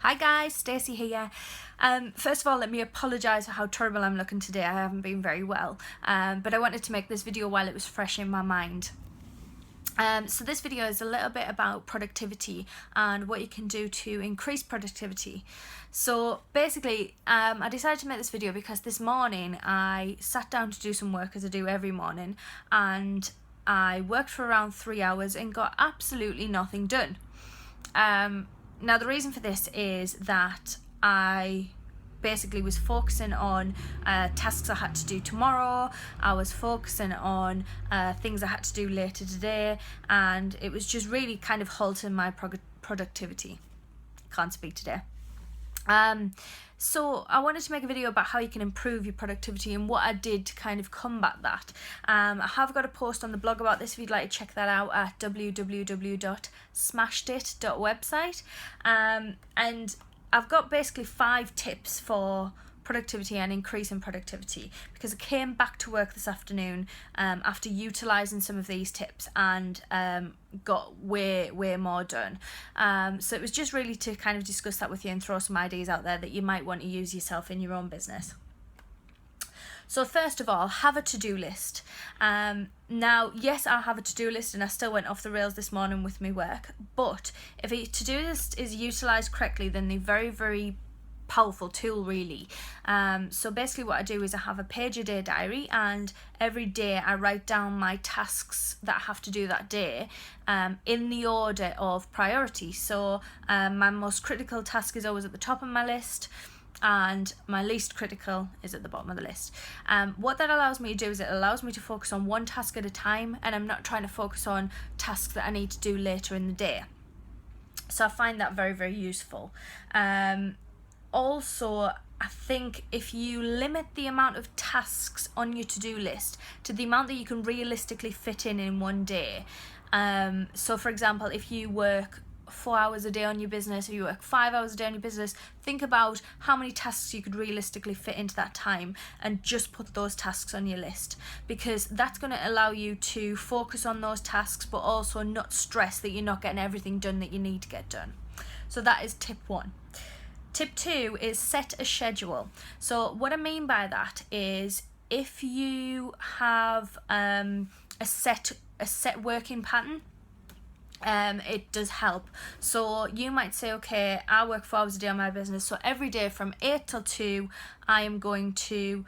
Hi guys, Stacey here. First of all, let me apologise for how terrible I'm looking today. I haven't been very well, but I wanted to make this video while it was fresh in my mind. So this video is a little bit about productivity and what you can do to increase productivity. So basically, I decided to make this video because this morning I sat down to do some work, as I do every morning, and I worked for around 3 hours and got absolutely nothing done. Now the reason for this is that I basically was focusing on tasks I had to do tomorrow. I was focusing on things I had to do later today, and it was just really kind of halting my productivity. Can't speak today. So I wanted to make a video about how you can improve your productivity and what I did to kind of combat that. I have got a post on the blog about this if you'd like to check that out at www.smashedit.website. And I've got basically 5 tips for productivity and increasing productivity, because I came back to work this afternoon after utilising some of these tips and got way more done. So it was just really to kind of discuss that with you and throw some ideas out there that you might want to use yourself in your own business. So first of all, have a to-do list. Now, yes, I have a to-do list and I still went off the rails this morning with my work, but if a to-do list is utilised correctly, then they're very powerful tool, really. So basically what I do is I have a page-a-day diary, and every day I write down my tasks that I have to do that day in the order of priority. So my most critical task is always at the top of my list, and my least critical is at the bottom of the list. What that allows me to do is it allows me to focus on one task at a time, and I'm not trying to focus on tasks that I need to do later in the day. So I find that very useful. Also, I think if you limit the amount of tasks on your to-do list to the amount that you can realistically fit in one day. So for example, if you work 4 hours a day on your business, or you work 5 hours a day on your business, think about how many tasks you could realistically fit into that time and just put those tasks on your list, because that's going to allow you to focus on those tasks but also not stress that you're not getting everything done that you need to get done. So that is tip 1. Tip 2 is set a schedule. So what I mean by that is if you have a set working pattern, it does help. So you might say, okay, I work 4 hours a day on my business, so every day from 8 till 2 I am going to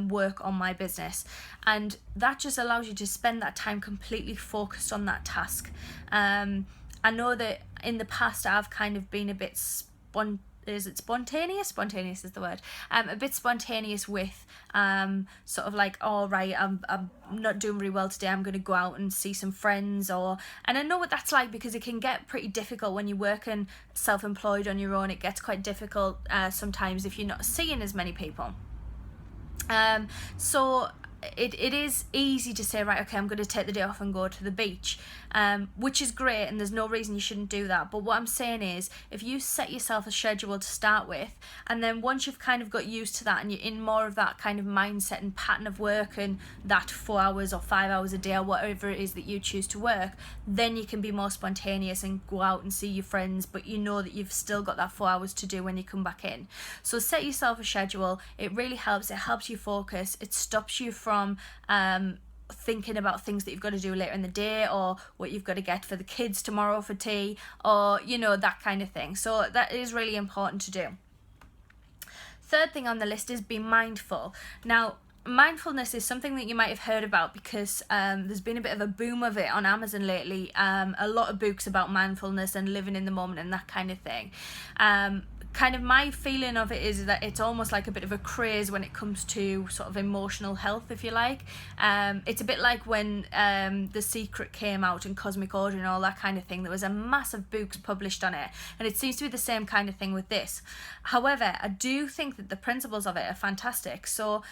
work on my business, and that just allows you to spend that time completely focused on that task. I know that in the past I've kind of been a bit spontaneous? Spontaneous is the word. A bit spontaneous with sort of like, oh right, I'm not doing very well today, I'm going to go out and see some friends, and I know what that's like, because it can get pretty difficult when you're working self-employed on your own. It gets quite difficult sometimes if you're not seeing as many people. So it is easy to say, right, okay, I'm going to take the day off and go to the beach, which is great, and there's no reason you shouldn't do that. But what I'm saying is, if you set yourself a schedule to start with, and then once you've kind of got used to that and you're in more of that kind of mindset and pattern of work, and that 4 hours or 5 hours a day or whatever it is that you choose to work, then you can be more spontaneous and go out and see your friends, but you know that you've still got that 4 hours to do when you come back in. So set yourself a schedule. It really helps. It helps you focus. It stops you from thinking about things that you've got to do later in the day, or what you've got to get for the kids tomorrow for tea, or that kind of thing. So that is really important to do. Third thing on the list is be mindful. Now, mindfulness is something that you might have heard about, because there's been a bit of a boom of it on Amazon lately. A lot of books about mindfulness and living in the moment and that kind of thing. Kind of my feeling of it is that it's almost like a bit of a craze when it comes to sort of emotional health, if you like. It's a bit like when The Secret came out and Cosmic Order and all that kind of thing. There was a massive books published on it, and it seems to be the same kind of thing with this. However, I do think that the principles of it are fantastic. So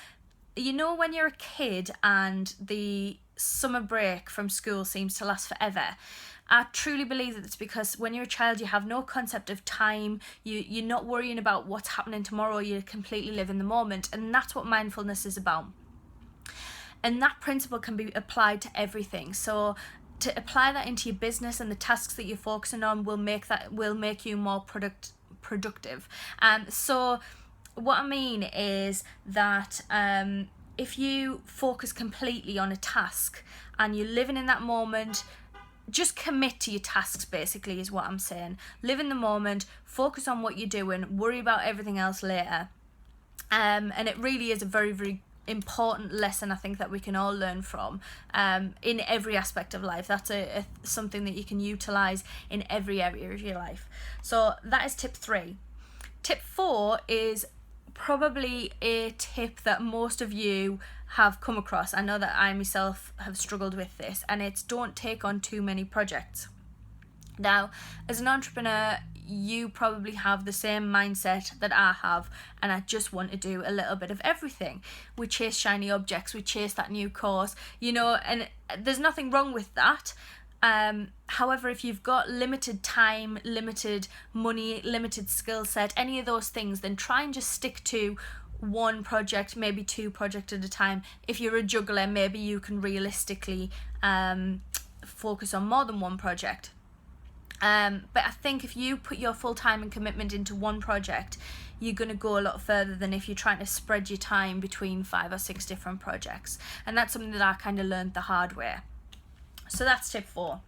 when you're a kid and the summer break from school seems to last forever, I truly believe that it's because when you're a child you have no concept of time, you're not worrying about what's happening tomorrow, you completely live in the moment, and that's what mindfulness is about. And that principle can be applied to everything. So to apply that into your business and the tasks that you're focusing on will make you more productive. So what I mean is that if you focus completely on a task and you're living in that moment, just commit to your tasks, basically, is what I'm saying. Live in the moment, focus on what you're doing, worry about everything else later. And it really is a very, very important lesson, I think, that we can all learn from in every aspect of life. That's something that you can utilize in every area of your life. So that is tip 3. Tip 4 is probably a tip that most of you have come across. I know that I myself have struggled with this, and it's don't take on too many projects. Now, as an entrepreneur, you probably have the same mindset that I have, and I just want to do a little bit of everything. We chase shiny objects, we chase that new course, and there's nothing wrong with that. However, if you've got limited time, limited money, limited skill set, any of those things, then try and just stick to one project, maybe 2 projects at a time. If you're a juggler, maybe you can realistically focus on more than one project. But I think if you put your full time and commitment into one project, you're going to go a lot further than if you're trying to spread your time between 5 or 6 different projects. And that's something that I kind of learned the hard way. So that's tip 4.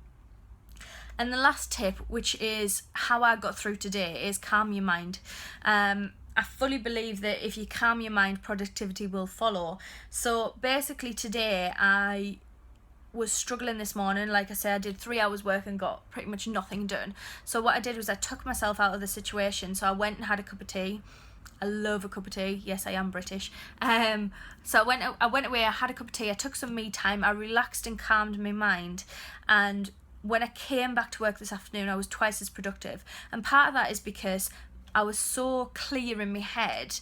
And the last tip, which is how I got through today, is calm your mind. I fully believe that if you calm your mind, productivity will follow. So basically today I was struggling this morning. Like I said, I did 3 hours work and got pretty much nothing done. So what I did was I took myself out of the situation. So I went and had a cup of tea. I love a cup of tea. Yes, I am British. So I went away, I had a cup of tea, I took some me time, I relaxed and calmed my mind, and when I came back to work this afternoon, I was twice as productive. And part of that is because I was so clear in my head.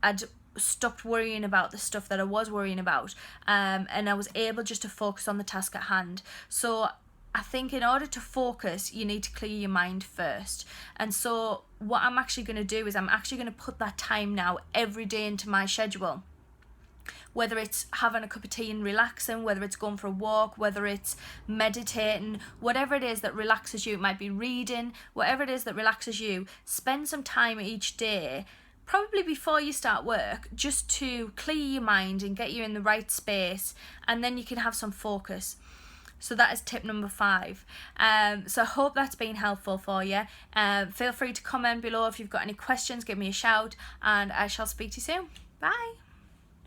I'd stopped worrying about the stuff that I was worrying about, and I was able just to focus on the task at hand. So I think in order to focus, you need to clear your mind first. And so what I'm actually going to do is I'm actually going to put that time now every day into my schedule. Whether it's having a cup of tea and relaxing, whether it's going for a walk, whether it's meditating, whatever it is that relaxes you, it might be reading, whatever it is that relaxes you, spend some time each day, probably before you start work, just to clear your mind and get you in the right space, and then you can have some focus. So that is tip number 5. So I hope that's been helpful for you. Feel free to comment below if you've got any questions, give me a shout, and I shall speak to you soon. Bye.